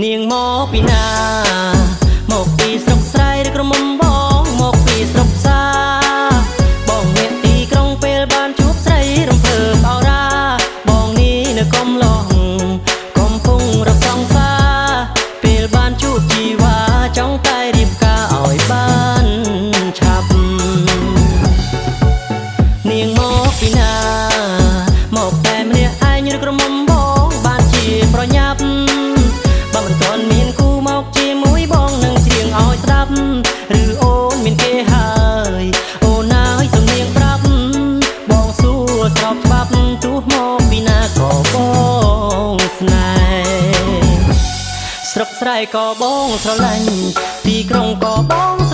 នាងមកពីណាមកពីស្រុកស្រែឬក្រមុំបងមកពីស្រុកផ្សារបងអ្នកទីក្រុងពេលបានជួបស្រីរំភើបអរ៉ាបងនេះនៅកំឡុងកំពុងរកសង្សារពេលបានជួបជីវ៉ាចង់តែរៀបការឲ្យបានឆាប់នាងមកពីណាមកតែម្នាក់ឯងឬក្រមុំបងបានជាប្រញាប់បើមិនទាន់មានគូមកជាមួយបងនឹងច្រៀងឲ្យស្ដាប់ឬអូនមានគេហើយអូនណាយសំនៀងប្រាប់បងសួរស្របច្បាប់ទោះមកពីណាក៏បងស្នេហ៍ស្រុកស្រែក៏បងស្រឡាញ់ទីក្រុងក៏បង